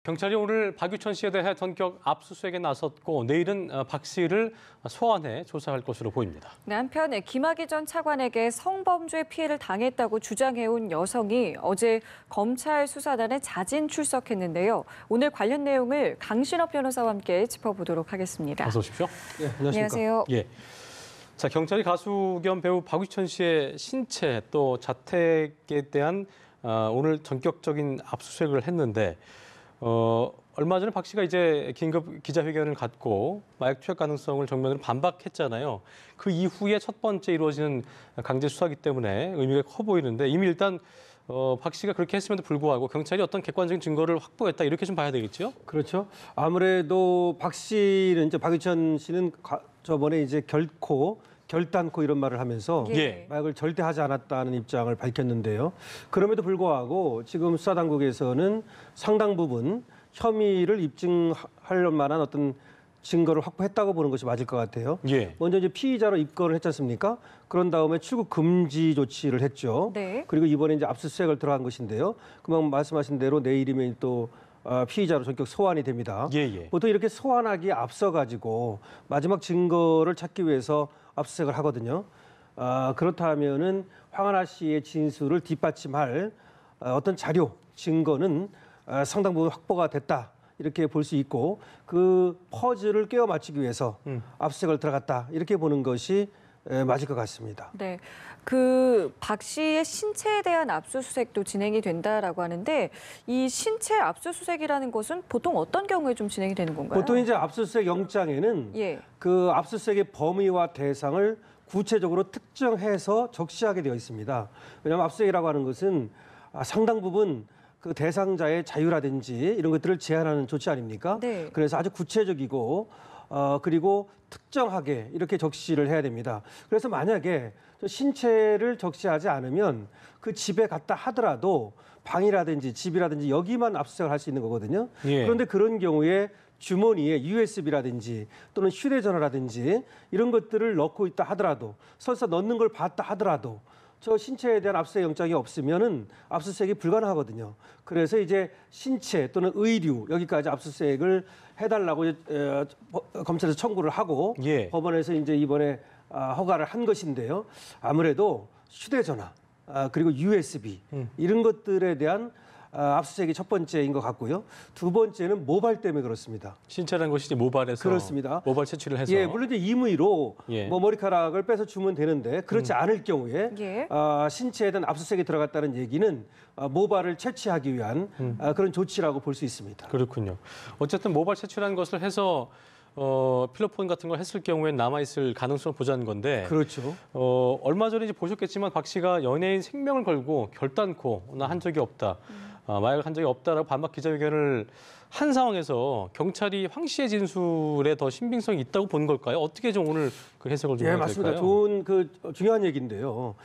경찰이 오늘 박유천 씨에 대해 전격 압수수색에 나섰고 내일은 박 씨를 소환해 조사할 것으로 보입니다. 네, 한편 김학의 전 차관에게 성범죄 피해를 당했다고 주장해온 여성이 어제 검찰 수사단에 자진 출석했는데요. 오늘 관련 내용을 강신업 변호사와 함께 짚어보도록 하겠습니다. 어서 오십시오. 네, 안녕하십니까. 안녕하세요. 예. 자, 경찰이 가수 겸 배우 박유천 씨의 신체 또 자택에 대한 오늘 전격적인 압수수색을 했는데 얼마 전에 박 씨가 이제 긴급 기자회견을 갖고 마약 투약 가능성을 정면으로 반박했잖아요. 그 이후에 첫 번째 이루어지는 강제 수사이기 때문에 의미가 커 보이는데 이미 일단 박 씨가 그렇게 했음에도 불구하고 경찰이 어떤 객관적인 증거를 확보했다 이렇게 좀 봐야 되겠죠? 그렇죠. 아무래도 박 씨는 이제 박유천 씨는 저번에 이제 결단코 이런 말을 하면서 예. 마약을 절대 하지 않았다는 입장을 밝혔는데요. 그럼에도 불구하고 지금 수사당국에서는 상당 부분 혐의를 입증할 만한 어떤 증거를 확보했다고 보는 것이 맞을 것 같아요. 예. 먼저 이제 피의자로 입건을 했지 않습니까? 그런 다음에 출국 금지 조치를 했죠. 네. 그리고 이번에 이제 압수수색을 들어간 것인데요. 금방 말씀하신 대로 내일이면 또 피의자로 전격 소환이 됩니다. 예. 보통 이렇게 소환하기에 앞서 가지고 마지막 증거를 찾기 위해서 압수수색을 하거든요. 그렇다면은 황하나 씨의 진술을 뒷받침할 어떤 자료, 증거는 상당 부분 확보가 됐다. 이렇게 볼 수 있고 그 퍼즐을 깨워 맞추기 위해서 압수수색을 들어갔다. 이렇게 보는 것이 맞을 것 같습니다. 네, 그 박 씨의 신체에 대한 압수수색도 진행이 된다라고 하는데 이 신체 압수수색이라는 것은 보통 어떤 경우에 좀 진행이 되는 건가요? 보통 이제 압수수색 영장에는 예. 그 압수수색의 범위와 대상을 구체적으로 특정해서 적시하게 되어 있습니다. 왜냐하면 압수수색이라고 하는 것은 상당 부분 그 대상자의 자유라든지 이런 것들을 제한하는 조치 아닙니까? 네. 그래서 아주 구체적이고 그리고 특정하게 이렇게 적시를 해야 됩니다. 그래서 만약에 신체를 적시하지 않으면 그 집에 갔다 하더라도 방이라든지 집이라든지 여기만 압수수색을 할 수 있는 거거든요. 예. 그런데 그런 경우에 주머니에 USB라든지 또는 휴대전화라든지 이런 것들을 넣고 있다 하더라도 설사 넣는 걸 봤다 하더라도 저 신체에 대한 압수수색 영장이 없으면은 압수수색이 불가능하거든요. 그래서 이제 신체 또는 의류 여기까지 압수수색을 해달라고 검찰에서 청구를 하고 예. 법원에서 이제 이번에 허가를 한 것인데요. 아무래도 휴대전화 그리고 USB 이런 것들에 대한 압수수색이 첫 번째인 것 같고요. 두 번째는 모발 때문에 그렇습니다. 신체라는 것이 이제 모발에서 그렇습니다. 모발 채취를 해서 예, 물론 이제 임의로 예. 뭐 머리카락을 빼서 주면 되는데 그렇지 않을 경우에 예. 신체에 대한 압수수색이 들어갔다는 얘기는 모발을 채취하기 위한 그런 조치라고 볼 수 있습니다. 그렇군요. 어쨌든 모발 채취라는 것을 해서 필로폰 같은 걸 했을 경우에 남아있을 가능성을 보자는 건데 그렇죠. 얼마 전에 이제 보셨겠지만 박 씨가 연예인 생명을 걸고 결단코 나 한 적이 없다. 마약을 한 적이 없다라고 반박 기자회견을 한 상황에서 경찰이 황 씨의 진술에 더 신빙성이 있다고 본 걸까요? 어떻게 좀 오늘 그 해석을 좀 예, 해야 맞습니다. 될까요? 좋은 중요한 얘기인데요.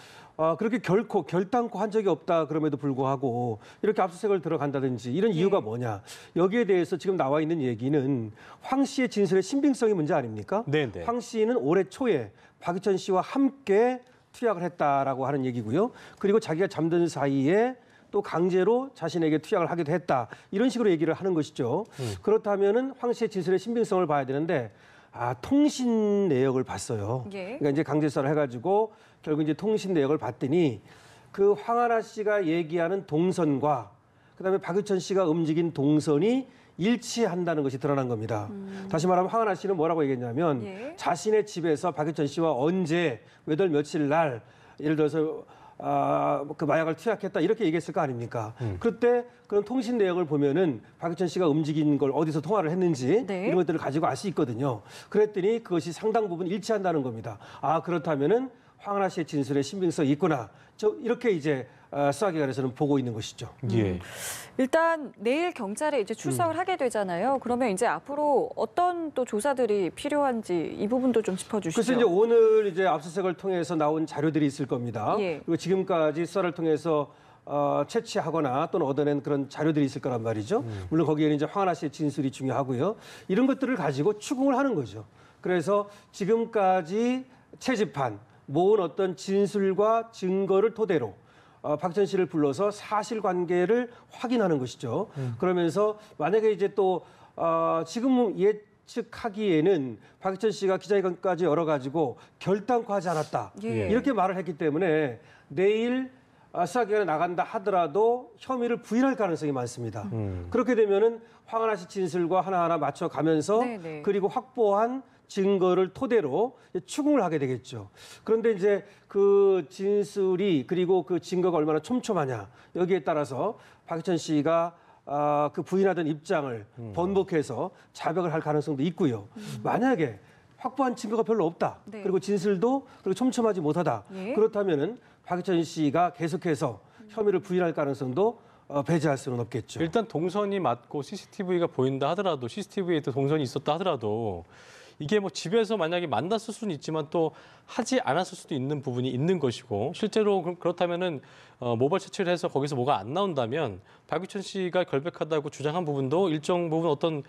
그렇게 결단코 한 적이 없다 그럼에도 불구하고 이렇게 압수수색을 들어간다든지 이런 이유가 뭐냐. 여기에 대해서 지금 나와 있는 얘기는 황 씨의 진술의 신빙성이 문제 아닙니까? 네네. 황 씨는 올해 초에 박유천 씨와 함께 투약을 했다라고 하는 얘기고요. 그리고 자기가 잠든 사이에 또 강제로 자신에게 투약을 하기도 했다. 이런 식으로 얘기를 하는 것이죠. 그렇다면은 황 씨의 진술의 신빙성을 봐야 되는데 통신 내역을 봤어요. 예. 그러니까 이제 강제 수사를 해가지고 결국 이제 통신 내역을 봤더니 그 황하나 씨가 얘기하는 동선과 그다음에 박유천 씨가 움직인 동선이 일치한다는 것이 드러난 겁니다. 다시 말하면 황하나 씨는 뭐라고 얘기했냐면 예. 자신의 집에서 박유천 씨와 언제 몇 월 며칠 날 예를 들어서 그 마약을 투약했다 이렇게 얘기했을 거 아닙니까? 그때 그런 통신 내역을 보면은 박유천 씨가 움직인 걸 어디서 통화를 했는지 네. 이런 것들을 가지고 알 수 있거든요. 그랬더니 그것이 상당 부분 일치한다는 겁니다. 그렇다면은 황하나 씨의 진술에 신빙성이 있구나. 이렇게 이제 수사기관에서는 보고 있는 것이죠. 예. 일단 내일 경찰에 이제 출석을 하게 되잖아요. 그러면 이제 앞으로 어떤 또 조사들이 필요한지 이 부분도 좀 짚어주시죠. 그래서 이제 오늘 이제 압수수색을 통해서 나온 자료들이 있을 겁니다. 예. 그리고 지금까지 수사를 통해서 채취하거나 또는 얻어낸 그런 자료들이 있을 거란 말이죠. 물론 거기에는 이제 황하나 씨의 진술이 중요하고요. 이런 것들을 가지고 추궁을 하는 거죠. 그래서 지금까지 채집한 모은 어떤 진술과 증거를 토대로 박전 씨를 불러서 사실관계를 확인하는 것이죠. 그러면서 만약에 이제 또 지금 예측하기에는 박전 씨가 기자회견까지 열어가지고 결단코하지 않았다. 예. 이렇게 말을 했기 때문에 내일 수사기관에 나간다 하더라도 혐의를 부인할 가능성이 많습니다. 그렇게 되면은 황하나 씨 진술과 하나하나 맞춰가면서 네네. 그리고 확보한 증거를 토대로 추궁을 하게 되겠죠. 그런데 이제 그 진술이 그리고 그 증거가 얼마나 촘촘하냐 여기에 따라서 박희천 씨가 그 부인하던 입장을 번복해서 자백을 할 가능성도 있고요. 만약에 확보한 증거가 별로 없다. 네. 그리고 진술도 그리고 촘촘하지 못하다. 예. 그렇다면은 박희천 씨가 계속해서 혐의를 부인할 가능성도 배제할 수는 없겠죠. 일단 동선이 맞고 CCTV가 보인다 하더라도 CCTV에 또 동선이 있었다 하더라도 이게 뭐 집에서 만약에 만났을 수는 있지만 또 하지 않았을 수도 있는 부분이 있는 것이고 실제로 그렇다면은 모발 채취를 해서 거기서 뭐가 안 나온다면 박유천 씨가 결백하다고 주장한 부분도 일정 부분 어떤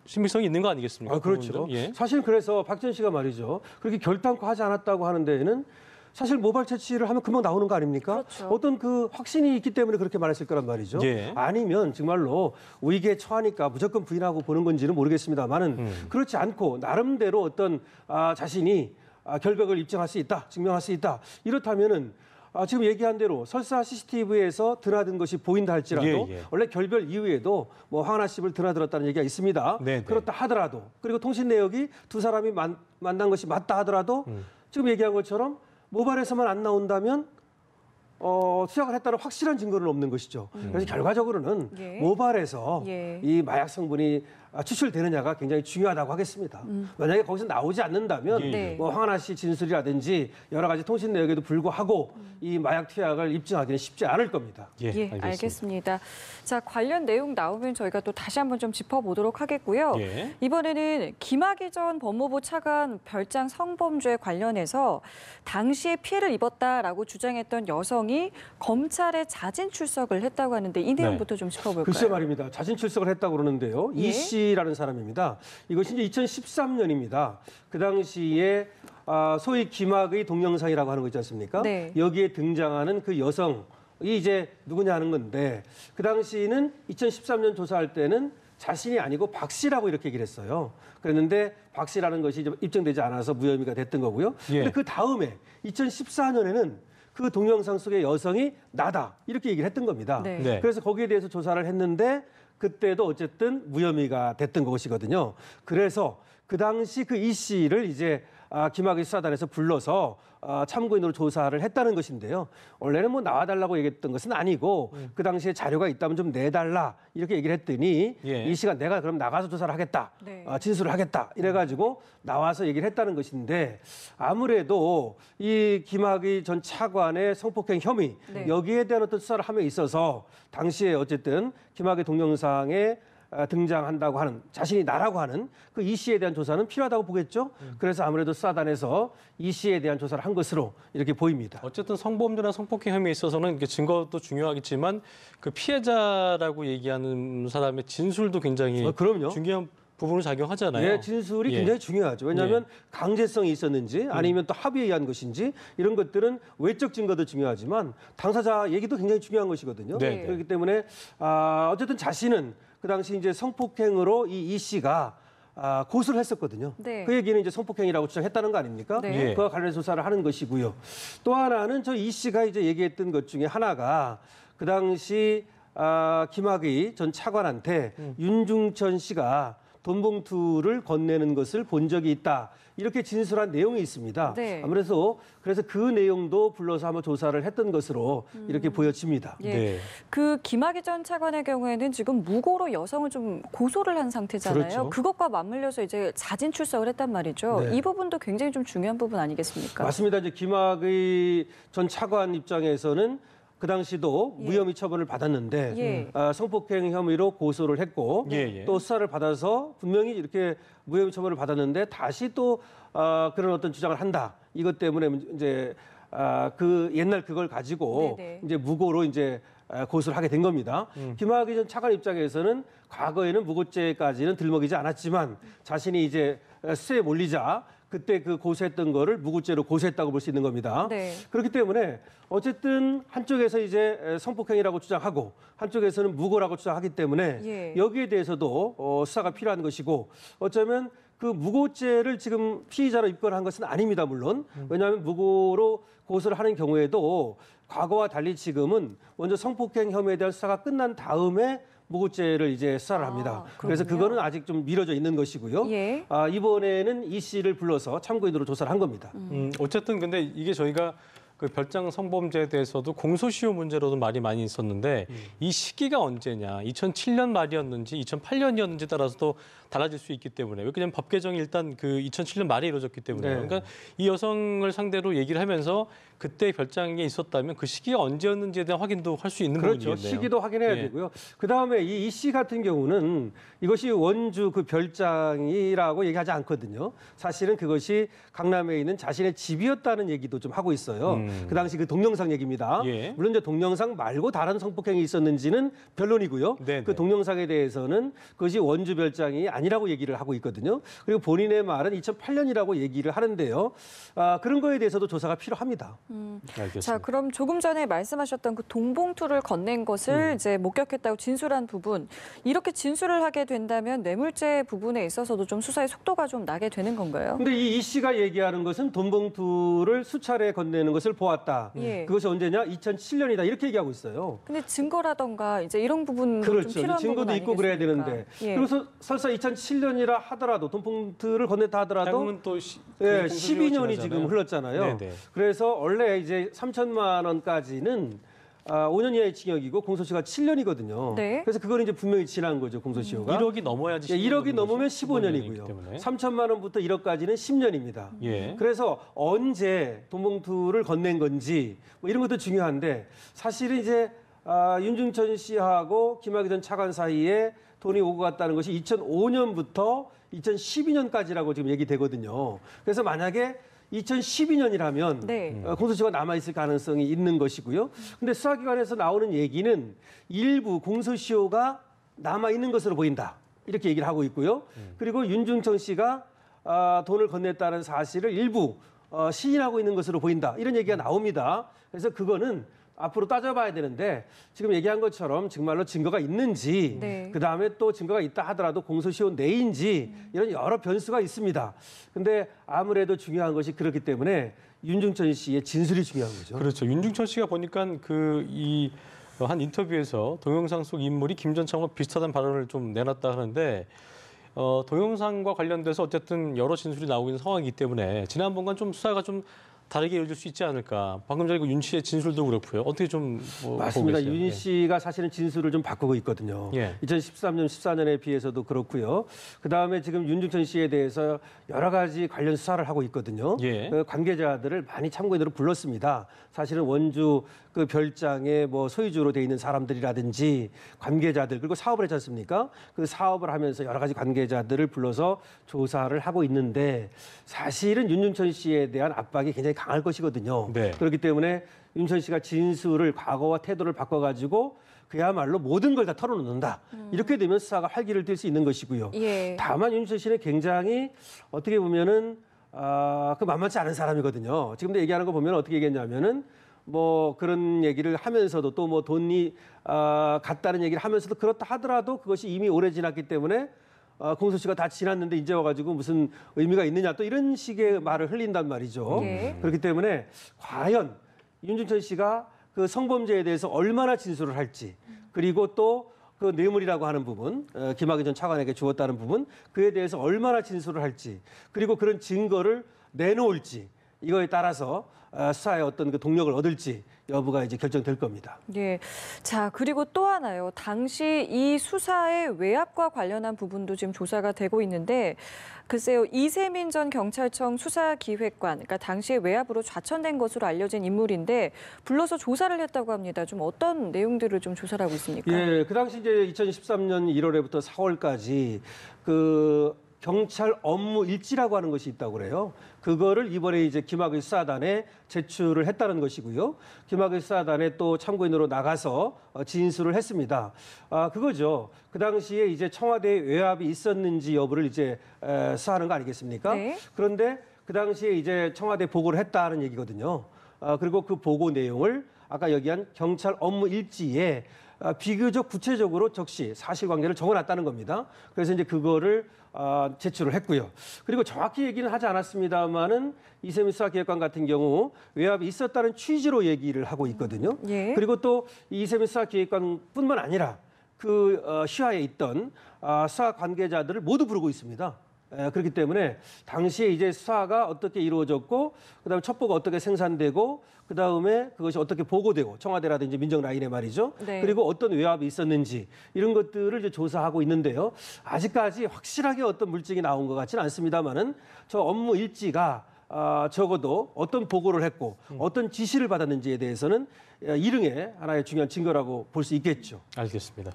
신빙성이 있는 거 아니겠습니까? 그렇죠. 그 부분도? 예. 사실 그래서 박전 씨가 말이죠. 그렇게 결단코 하지 않았다고 하는 데에는 사실 모발 채취를 하면 금방 나오는 거 아닙니까? 그렇죠. 어떤 그 확신이 있기 때문에 그렇게 말했을 거란 말이죠. 예. 아니면 정말로 위기에 처하니까 무조건 부인하고 보는 건지는 모르겠습니다만은 그렇지 않고 나름대로 어떤 자신이 결백을 입증할 수 있다, 증명할 수 있다. 이렇다면은 지금 얘기한 대로 설사 CCTV에서 드나든 것이 보인다 할지라도 예, 예. 원래 결별 이후에도 뭐 황하나 씨를 드나들었다는 얘기가 있습니다. 네, 네. 그렇다 하더라도 그리고 통신 내역이 두 사람이 만난 것이 맞다 하더라도 지금 얘기한 것처럼 모발에서만 안 나온다면 투약을 했다는 확실한 증거는 없는 것이죠. 그래서 결과적으로는 예. 모발에서 예. 이 마약 성분이 추출되느냐가 굉장히 중요하다고 하겠습니다. 만약에 거기서 나오지 않는다면 네. 뭐 황하나 씨 진술이라든지 여러 가지 통신 내역에도 불구하고 이 마약 투약을 입증하기는 쉽지 않을 겁니다. 예, 알겠습니다. 자, 관련 내용 나오면 저희가 또 다시 한번 좀 짚어보도록 하겠고요. 예. 이번에는 김학의 전 법무부 차관 별장 성범죄 관련해서 당시에 피해를 입었다라고 주장했던 여성이 검찰에 자진 출석을 했다고 하는데 이 내용부터 좀 짚어볼까요? 글쎄 말입니다. 자진 출석을 했다고 그러는데요. 예? 이 씨라는 사람입니다. 이것이 이제 2013년입니다. 그 당시에 소위 김학의 동영상이라고 하는 거 있지 않습니까? 네. 여기에 등장하는 그 여성이 이제 누구냐 하는 건데 그 당시는 2013년 조사할 때는 자신이 아니고 박 씨라고 이렇게 얘기를 했어요. 그랬는데 박 씨라는 것이 이제 입증되지 않아서 무혐의가 됐던 거고요. 예. 근데 그 다음에 2014년에는 그 동영상 속의 여성이 나다 이렇게 얘기를 했던 겁니다. 네. 네. 그래서 거기에 대해서 조사를 했는데 그때도 어쨌든 무혐의가 됐던 것이거든요. 그래서 그 당시 그 이 씨를 이제 김학의 수사단에서 불러서 참고인으로 조사를 했다는 것인데요. 원래는 뭐 나와달라고 얘기했던 것은 아니고 그 당시에 자료가 있다면 좀 내달라 이렇게 얘기를 했더니 예. 이 씨가 내가 그럼 나가서 조사를 하겠다. 네. 진술을 하겠다. 이래가지고 나와서 얘기를 했다는 것인데 아무래도 이 김학의 전 차관의 성폭행 혐의 네. 여기에 대한 어떤 수사를 함에 있어서 당시에 어쨌든 김학의 동영상에 등장한다고 하는 자신이 나라고 하는 그 이 씨에 대한 조사는 필요하다고 보겠죠. 그래서 아무래도 수사단에서 이 씨에 대한 조사를 한 것으로 이렇게 보입니다. 어쨌든 성범죄나 성폭행 혐의에 있어서는 이게 증거도 중요하겠지만 그 피해자라고 얘기하는 사람의 진술도 굉장히 그럼요. 중요한 부분을 작용하잖아요. 예, 진술이 예. 굉장히 중요하죠. 왜냐하면 강제성이 있었는지 아니면 또 합의에 의한 것인지 이런 것들은 외적 증거도 중요하지만 당사자 얘기도 굉장히 중요한 것이거든요. 네. 그렇기 때문에 어쨌든 자신은 그 당시 이제 성폭행으로 이 씨가 고소를 했었거든요. 네. 그 얘기는 이제 성폭행이라고 주장했다는 거 아닙니까? 네. 예. 그와 관련 조사를 하는 것이고요. 또 하나는 저 이 씨가 이제 얘기했던 것 중에 하나가 그 당시 김학의 전 차관한테 윤중천 씨가 돈 봉투를 건네는 것을 본 적이 있다. 이렇게 진술한 내용이 있습니다. 네. 아무래도 그래서 그 내용도 불러서 한번 조사를 했던 것으로 이렇게 보여집니다. 예. 네. 그 김학의 전 차관의 경우에는 지금 무고로 여성을 좀 고소를 한 상태잖아요. 그렇죠. 그것과 맞물려서 이제 자진 출석을 했단 말이죠. 네. 이 부분도 굉장히 좀 중요한 부분 아니겠습니까? 맞습니다. 이제 김학의 전 차관 입장에서는 그 당시도 예. 무혐의 처분을 받았는데 예. 성폭행 혐의로 고소를 했고 예, 예. 또 수사를 받아서 분명히 이렇게 무혐의 처분을 받았는데 다시 또 그런 어떤 주장을 한다. 이것 때문에 이제 그 옛날 그걸 가지고 네네. 이제 무고로 이제 고소를 하게 된 겁니다. 김학의 전 차관 입장에서는 과거에는 무고죄까지는 들먹이지 않았지만 자신이 이제 수세에 몰리자 그때 그 고소했던 거를 무고죄로 고소했다고 볼 수 있는 겁니다. 네. 그렇기 때문에 어쨌든 한쪽에서 이제 성폭행이라고 주장하고 한쪽에서는 무고라고 주장하기 때문에 예. 여기에 대해서도 수사가 필요한 것이고 어쩌면 그 무고죄를 지금 피의자로 입건한 것은 아닙니다, 물론. 왜냐하면 무고로 고소를 하는 경우에도 과거와 달리 지금은 먼저 성폭행 혐의에 대한 수사가 끝난 다음에 무고죄를 이제 수사를 합니다. 그래서 그렇군요. 그거는 아직 좀 미뤄져 있는 것이고요. 예. 이번에는 이 씨를 불러서 참고인으로 조사를 한 겁니다. 어쨌든 근데 이게 저희가 그 별장 성범죄에 대해서도 공소시효 문제로도 말이 많이 있었는데 이 시기가 언제냐, 2007년 말이었는지 2008년이었는지 따라서도 달라질 수 있기 때문에 왜냐하면 법 개정이 일단 그 2007년 말에 이루어졌기 때문에 네. 그러니까 이 여성을 상대로 얘기를 하면서 그때 별장이 있었다면 그 시기가 언제였는지에 대한 확인도 할 수 있는 그렇죠. 부분이겠네요. 시기도 확인해야 예. 되고요. 그다음에 이 씨 같은 경우는 이것이 원주 그 별장이라고 얘기하지 않거든요. 사실은 그것이 강남에 있는 자신의 집이었다는 얘기도 좀 하고 있어요. 그 당시 그 동영상 얘기입니다. 예. 물론 이제 동영상 말고 다른 성폭행이 있었는지는 변론이고요. 네네. 그 동영상에 대해서는 그것이 원주 별장이 아니라고 얘기를 하고 있거든요. 그리고 본인의 말은 2008년이라고 얘기를 하는데요. 그런 거에 대해서도 조사가 필요합니다. 알겠습니다. 자, 그럼 조금 전에 말씀하셨던 그 돈봉투를 건넨 것을 이제 목격했다고 진술한 부분, 이렇게 진술을 하게 된다면 뇌물죄 부분에 있어서도 좀 수사의 속도가 좀 나게 되는 건가요? 근데 이 씨가 얘기하는 것은 돈봉투를 수차례 건네는 것을 보았다. 예. 그것이 언제냐? 2007년이다. 이렇게 얘기하고 있어요. 근데 증거라든가 이제 이런 부분도 좀 그렇죠. 필요한 증거도 부분 있고 그래야 아니겠습니까? 되는데. 예. 그래서 설사 2007년이라 하더라도 돈봉투를 건넸다 하더라도 대부분 또 예, 공소시효가 12년이 지나잖아요. 지금 흘렀잖아요. 네네. 그래서 원래 이제 3천만 원까지는 5년 이하의 징역이고 공소시효가 7년이거든요. 네. 그래서 그거는 이제 분명히 지난 거죠, 공소시효가. 1억이 넘어야지. 예, 1억이 10년 넘으면 거죠. 15년이고요. 때문에. 3천만 원부터 1억까지는 10년입니다. 예. 그래서 언제 돈봉투를 건넨 건지 뭐 이런 것도 중요한데 사실은 이제 윤중천 씨하고 김학의 전 차관 사이에 돈이 오고 갔다는 것이 2005년부터 2012년까지라고 지금 얘기되거든요. 그래서 만약에 2012년이라면 네. 공소시효가 남아있을 가능성이 있는 것이고요. 근데 수사기관에서 나오는 얘기는 일부 공소시효가 남아있는 것으로 보인다. 이렇게 얘기를 하고 있고요. 그리고 윤중천 씨가 돈을 건넸다는 사실을 일부 시인하고 있는 것으로 보인다. 이런 얘기가 나옵니다. 그래서 그거는 앞으로 따져봐야 되는데 지금 얘기한 것처럼 정말로 증거가 있는지 네. 그다음에 또 증거가 있다 하더라도 공소시효 내인지 이런 여러 변수가 있습니다. 근데 아무래도 중요한 것이 그렇기 때문에 윤중천 씨의 진술이 중요한 거죠. 그렇죠. 윤중천 씨가 보니까 한 인터뷰에서 동영상 속 인물이 김 전 차관과 비슷하다는 발언을 좀 내놨다 하는데 동영상과 관련돼서 어쨌든 여러 진술이 나오고 있는 상황이기 때문에 지난번과 좀 수사가 좀 다르게 이어질 수 있지 않을까. 방금 전에 윤 씨의 진술도 그렇고요. 어떻게 좀 맞습니다. 보고 계세요? 윤 씨가 사실은 진술을 좀 바꾸고 있거든요. 예. 2013년, 14년에 비해서도 그렇고요. 그다음에 지금 윤중천 씨에 대해서 여러 가지 관련 수사를 하고 있거든요. 예. 그 관계자들을 많이 참고인으로 불렀습니다. 사실은 원주 그 별장의 뭐 소유주로 돼 있는 사람들이라든지 관계자들 그리고 사업을 했지 않습니까? 그 사업을 하면서 여러 가지 관계자들을 불러서 조사를 하고 있는데 사실은 윤중천 씨에 대한 압박이 굉장히 강할 것이거든요. 네. 그렇기 때문에 윤천 씨가 진술을 과거와 태도를 바꿔가지고 그야말로 모든 걸 다 털어놓는다. 이렇게 되면 수사가 활기를 띨 수 있는 것이고요. 예. 다만 윤천 씨는 굉장히 어떻게 보면은 그 만만치 않은 사람이거든요. 지금도 얘기하는 거 보면 어떻게 얘기했냐면은 뭐 그런 얘기를 하면서도 또 뭐 돈이 갔다는 얘기를 하면서도 그렇다 하더라도 그것이 이미 오래 지났기 때문에 공소시효가 다 지났는데 이제 와가지고 무슨 의미가 있느냐 또 이런 식의 말을 흘린단 말이죠. 예. 그렇기 때문에 과연 윤중천 씨가 그 성범죄에 대해서 얼마나 진술을 할지 그리고 또 그 뇌물이라고 하는 부분, 김학의 전 차관에게 주었다는 부분, 그에 대해서 얼마나 진술을 할지, 그리고 그런 증거를 내놓을지 이거에 따라서 수사에 어떤 그 동력을 얻을지 여부가 이제 결정될 겁니다. 예. 자, 그리고 또 하나요. 당시 이 수사의 외압과 관련한 부분도 지금 조사가 되고 있는데 글쎄요. 이세민 전 경찰청 수사기획관, 그러니까 당시에 외압으로 좌천된 것으로 알려진 인물인데 불러서 조사를 했다고 합니다. 좀 어떤 내용들을 좀 조사를 하고 있습니까? 예, 그 당시 이제 2013년 1월에부터 4월까지 그 경찰 업무 일지라고 하는 것이 있다고 그래요. 그거를 이번에 이제 김학의 수사단에 제출을 했다는 것이고요. 김학의 수사단에 또 참고인으로 나가서 진술을 했습니다. 그거죠. 그 당시에 이제 청와대에 외압이 있었는지 여부를 이제 수사하는 거 아니겠습니까? 네. 그런데 그 당시에 이제 청와대 보고를 했다는 얘기거든요. 그리고 그 보고 내용을 아까 얘기한 경찰 업무 일지에 비교적 구체적으로 적시 사실관계를 적어놨다는 겁니다. 그래서 이제 그거를 제출을 했고요. 그리고 정확히 얘기는 하지 않았습니다만은 이세민 수사기획관 같은 경우 외압이 있었다는 취지로 얘기를 하고 있거든요. 예. 그리고 또 이세민 수사기획관뿐만 아니라 그 시화에 있던 수사 관계자들을 모두 부르고 있습니다. 그렇기 때문에 당시에 이제 수사가 어떻게 이루어졌고, 그다음에 첩보가 어떻게 생산되고, 그다음에 그것이 어떻게 보고되고 청와대라든지 민정 라인에 말이죠. 네. 그리고 어떤 외압이 있었는지 이런 것들을 이제 조사하고 있는데요. 아직까지 확실하게 어떤 물증이 나온 것 같지는 않습니다만은 저 업무 일지가 적어도 어떤 보고를 했고 어떤 지시를 받았는지에 대해서는 일흥의 하나의 중요한 증거라고 볼 수 있겠죠. 알겠습니다.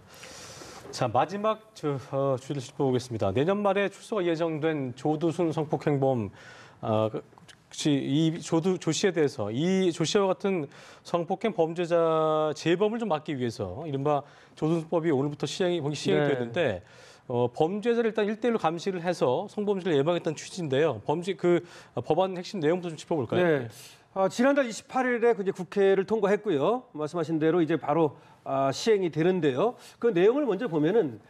자, 마지막 주제를 짚어보겠습니다. 내년 말에 출소가 예정된 조두순 성폭행범, 이 조 씨에 대해서 이 조 씨와 같은 성폭행 범죄자 재범을 좀 막기 위해서 이른바 조두순법이 오늘부터 시행이 네. 되는데 범죄자를 일단 1대1로 감시를 해서 성범죄를 예방했다는 취지인데요. 법안 핵심 내용부터 좀 짚어볼까요? 네. 지난달 28일에 이제 국회를 통과했고요. 말씀하신 대로 이제 바로 시행이 되는데요. 그 내용을 먼저 보면은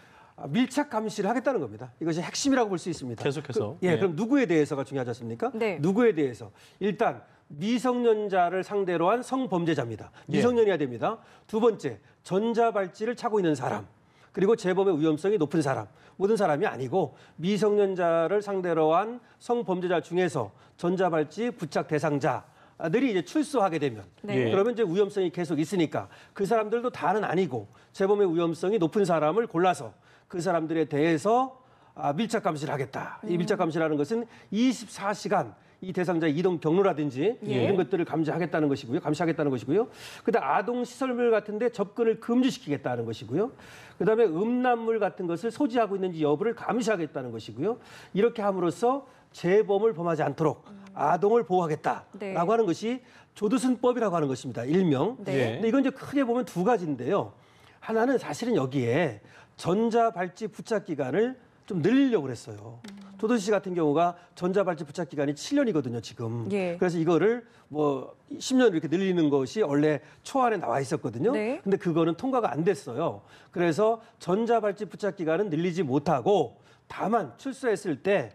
밀착 감시를 하겠다는 겁니다. 이것이 핵심이라고 볼 수 있습니다. 계속해서. 예, 그럼 누구에 대해서가 중요하지 않습니까? 네. 누구에 대해서. 일단 미성년자를 상대로 한 성범죄자입니다. 미성년이어야 됩니다. 두 번째, 전자발찌를 차고 있는 사람. 그리고 재범의 위험성이 높은 사람. 모든 사람이 아니고 미성년자를 상대로 한 성범죄자 중에서 전자발찌 부착 대상자들이 이제 출소하게 되면 네. 그러면 이제 위험성이 계속 있으니까 그 사람들도 다는 아니고 재범의 위험성이 높은 사람을 골라서 그 사람들에 대해서 밀착 감시를 하겠다. 이 밀착 감시라는 것은 24시간 이 대상자의 이동 경로라든지 예. 이런 것들을 감시하겠다는 것이고요. 그다음 아동 시설물 같은데 접근을 금지시키겠다는 것이고요. 그다음에 음란물 같은 것을 소지하고 있는지 여부를 감시하겠다는 것이고요. 이렇게 함으로써 재범을 범하지 않도록 아동을 보호하겠다라고 네. 하는 것이 조두순법이라고 하는 것입니다. 일명. 네. 근데 이건 이제 크게 보면 두 가지인데요. 하나는 사실은 여기에 전자발찌 부착 기간을 좀 늘리려고 그랬어요. 조두순 씨 같은 경우가 전자발찌 부착 기간이 7년이거든요, 지금. 예. 그래서 이거를 뭐 10년으로 이렇게 늘리는 것이 원래 초안에 나와 있었거든요. 네. 근데 그거는 통과가 안 됐어요. 그래서 전자발찌 부착 기간은 늘리지 못하고 다만 출소했을 때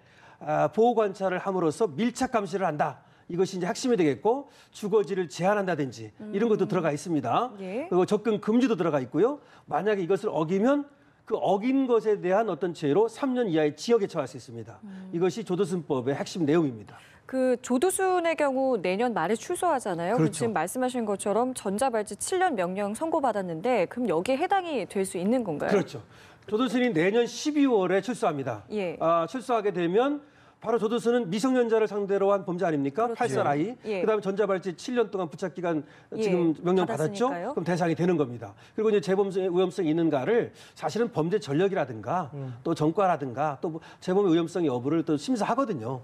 보호 관찰을 함으로써 밀착 감시를 한다. 이것이 이제 핵심이 되겠고 주거지를 제한한다든지 이런 것도 들어가 있습니다. 예. 그리고 접근 금지도 들어가 있고요. 만약에 이것을 어기면 그 어긴 것에 대한 어떤 죄로 3년 이하의 징역에 처할 수 있습니다. 이것이 조두순법의 핵심 내용입니다. 그 조두순의 경우 내년 말에 출소하잖아요. 그럼 그렇죠. 지금 말씀하신 것처럼 전자발찌 7년 명령 선고받았는데 그럼 여기에 해당이 될 수 있는 건가요? 그렇죠. 조두순이 내년 12월에 출소합니다. 예. 출소하게 되면 바로 조두순은 미성년자를 상대로 한 범죄 아닙니까? 그렇죠. 8살 아이. 예. 그다음에 전자발찌 7년 동안 부착 기간 예, 지금 명령 받았죠? 받았으니까요. 그럼 대상이 되는 겁니다. 그리고 이제 재범의 위험성이 있는가를 사실은 범죄 전력이라든가 또 전과라든가 또 재범의 위험성 여부를 또 심사하거든요.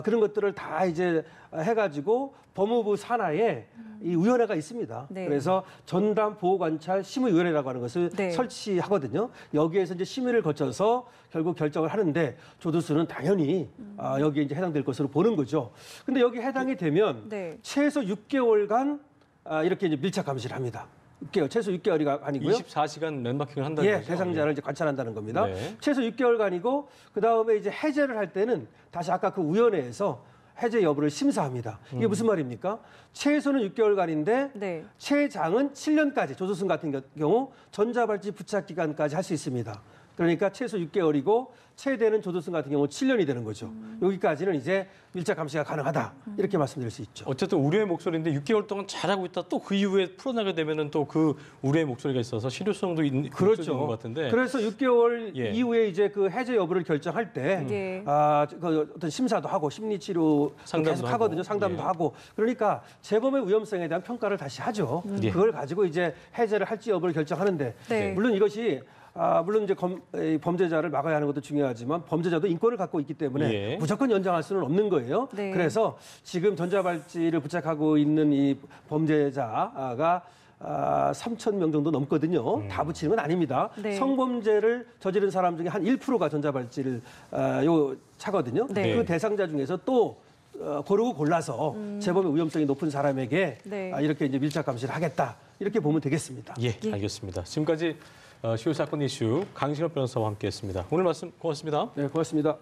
그런 것들을 다 이제 해가지고 법무부 산하에 이 위원회가 있습니다. 네. 그래서 전담 보호관찰 심의위원회라고 하는 것을 네. 설치하거든요. 여기에서 이제 심의를 거쳐서 결국 결정을 하는데 조두순은 당연히 여기에 이제 해당될 것으로 보는 거죠. 근데 여기 해당이 되면 네. 최소 6개월간 이렇게 이제 밀착 감시를 합니다. 6개월, 최소 6개월이 아니고요. 24시간 랜마킹을 한다는 예, 거죠? 대상자를 이제 관찰한다는 겁니다. 네. 최소 6개월간이고 그 다음에 이제 해제를 할 때는 다시 아까 그 위원회에서 해제 여부를 심사합니다. 이게 무슨 말입니까? 최소는 6개월간인데 네. 최장은 7년까지 조두순 같은 경우 전자발찌 부착 기간까지 할 수 있습니다. 그러니까 최소 6개월이고 최대는 조두순 같은 경우 7년이 되는 거죠. 여기까지는 이제 밀착 감시가 가능하다. 이렇게 말씀드릴 수 있죠. 어쨌든 우려의 목소리인데 6개월 동안 잘하고 있다 또 그 이후에 풀어나게 되면은 또 그 우려의 목소리가 있어서 실효성도 있는 그렇죠. 것 같은데. 그래서 6개월 예. 이후에 이제 그 해제 여부를 결정할 때 예. 그 어떤 심사도 하고 심리 치료 상담도 계속 하거든요. 하고. 상담도 예. 하고. 그러니까 재범의 위험성에 대한 평가를 다시 하죠. 예. 그걸 가지고 이제 해제를 할지 여부를 결정하는데 네. 물론 이것이 물론 이제 이 범죄자를 막아야 하는 것도 중요하지만 범죄자도 인권을 갖고 있기 때문에 예. 무조건 연장할 수는 없는 거예요. 네. 그래서 지금 전자발찌를 부착하고 있는 이 범죄자가 3,000명 정도 넘거든요. 다 붙이는 건 아닙니다. 네. 성범죄를 저지른 사람 중에 한 1%가 전자발찌를 차거든요. 네. 그 대상자 중에서 또 고르고 골라서 재범의 위험성이 높은 사람에게 네. 이렇게 이제 밀착 감시를 하겠다 이렇게 보면 되겠습니다. 예, 알겠습니다. 지금까지 시효 사건 이슈 강신업 변호사와 함께했습니다. 오늘 말씀 고맙습니다. 네, 고맙습니다.